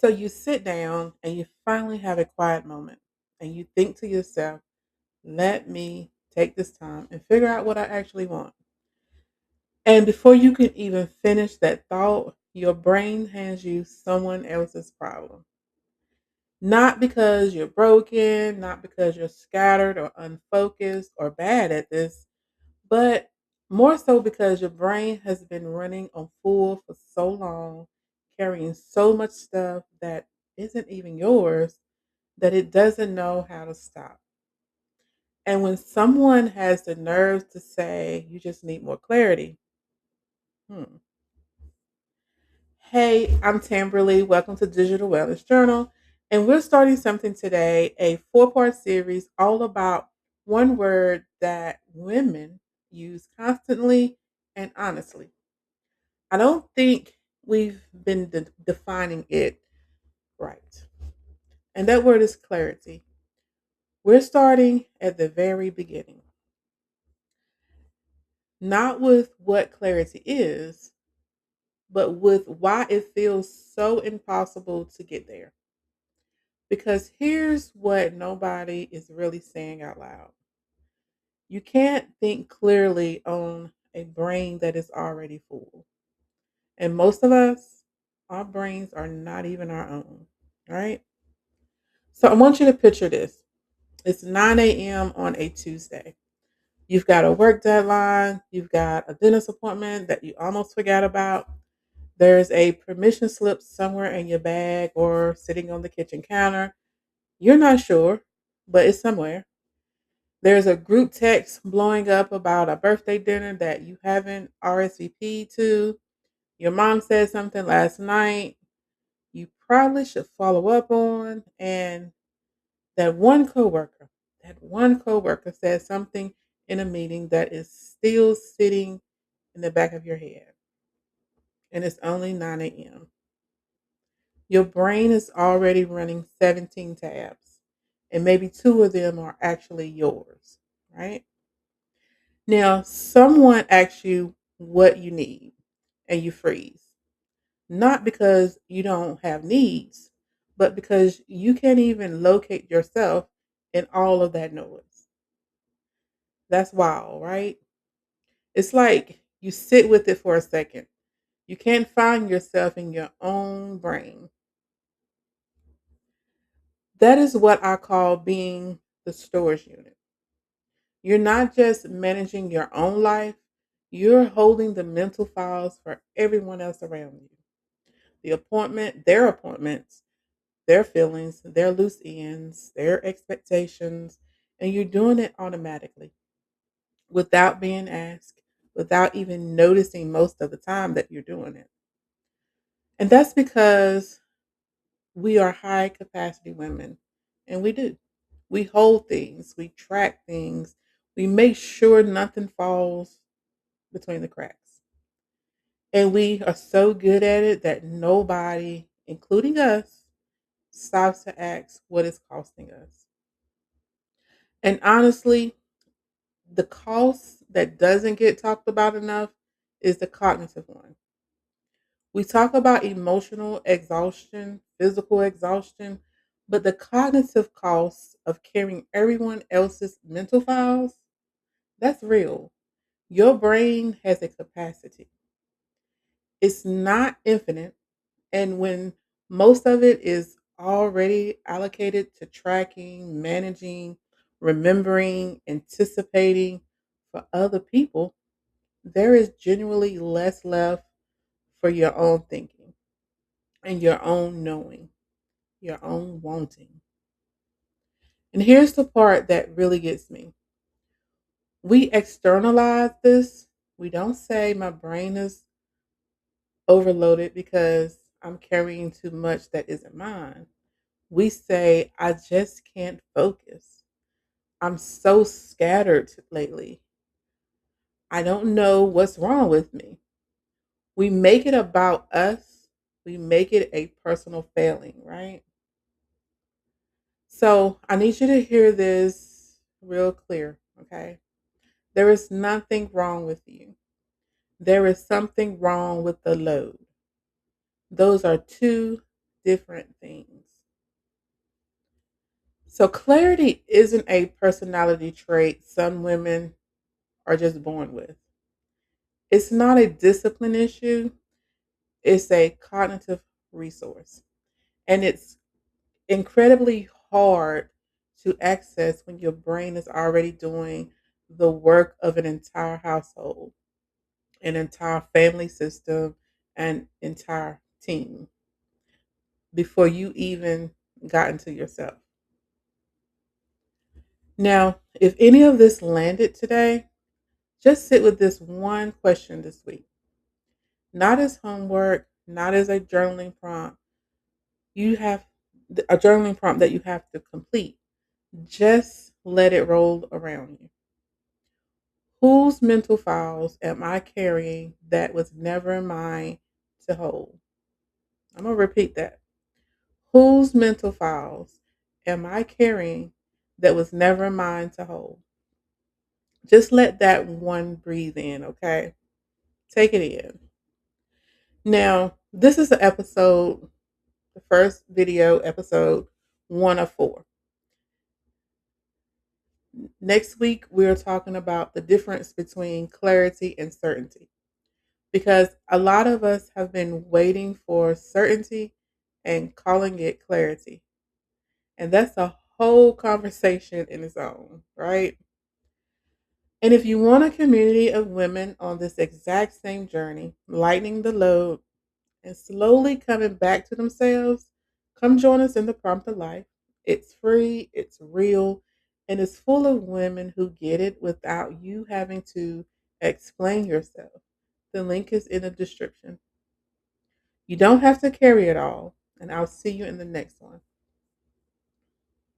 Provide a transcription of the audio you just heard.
So you sit down and you finally have a quiet moment and you think to yourself, let me take this time and figure out what I actually want. And before you can even finish that thought, your brain hands you someone else's problem. Not because you're broken, not because you're scattered or unfocused or bad at this, but more so because your brain has been running on full for so long, carrying so much stuff that isn't even yours that it doesn't know how to stop. And when someone has the nerve to say, you just need more clarity, hmm. Hey, I'm Tamberly. Welcome to Digital Wellness Journal. And we're starting something today, a four-part series all about one word that women use constantly and honestly. I don't think we've been defining it right. And that word is clarity. We're starting at the very beginning, not with what clarity is, but with why it feels so impossible to get there. Because here's what nobody is really saying out loud: you can't think clearly on a brain that is already full. And most of us, our brains are not even our own, right? So I want you to picture this. It's 9 a.m. on a Tuesday. You've got a work deadline, you've got a dentist appointment that you almost forgot about. There's a permission slip somewhere in your bag or sitting on the kitchen counter. You're not sure, but it's somewhere. There's a group text blowing up about a birthday dinner that you haven't RSVP'd to. Your mom said something last night you probably should follow up on. And that one coworker said something in a meeting that is still sitting in the back of your head. And it's only 9 a.m. Your brain is already running 17 tabs, and maybe two of them are actually yours, right? Now, someone asks you what you need, and you freeze. Not because you don't have needs, but because you can't even locate yourself in all of that noise. That's wild, right? It's like you sit with it for a second. You can't find yourself in your own brain. That is what I call being the storage unit. You're not just managing your own life, you're holding the mental files for everyone else around you. Their appointments, their feelings, their loose ends, their expectations, and you're doing it automatically without being asked, without even noticing most of the time that you're doing it. And that's because we are high capacity women, and we do. We hold things, we track things, we make sure nothing falls between the cracks. And we are so good at it that nobody, including us, stops to ask what it's costing us. And honestly, the cost that doesn't get talked about enough is the cognitive one. We talk about emotional exhaustion, physical exhaustion, but the cognitive cost of carrying everyone else's mental files, that's real. Your brain has a capacity. It's not infinite. And when most of it is already allocated to tracking, managing, remembering, anticipating for other people, there is genuinely less left for your own thinking and your own knowing, your own wanting. And here's the part that really gets me: we externalize this. We don't say my brain is overloaded because I'm carrying too much that isn't mine. We say, I just can't focus. I'm so scattered lately. I don't know what's wrong with me. We make it about us, we make it a personal failing, right? So I need you to hear this real clear, okay? There is nothing wrong with you. There is something wrong with the load. Those are two different things. So, clarity isn't a personality trait some women are just born with. It's not a discipline issue, it's a cognitive resource. And it's incredibly hard to access when your brain is already doing the work of an entire household, an entire family system, an entire team before you even got into yourself. Now, if any of this landed today, just sit with this one question this week. Not as homework, not as a journaling prompt. You have a journaling prompt that you have to complete. Just let it roll around you. Whose mental files am I carrying that was never mine to hold? I'm going to repeat that. Whose mental files am I carrying that was never mine to hold? Just let that one breathe in, okay? Take it in. Now, this is the episode, the first video episode 1 of 4. Next week, we're talking about the difference between clarity and certainty because a lot of us have been waiting for certainty and calling it clarity. And that's a whole conversation in its own, right? And if you want a community of women on this exact same journey, lightening the load and slowly coming back to themselves, come join us in the Prompt of Life. It's free, it's real, and it's full of women who get it without you having to explain yourself. The link is in the description. You don't have to carry it all, and I'll see you in the next one.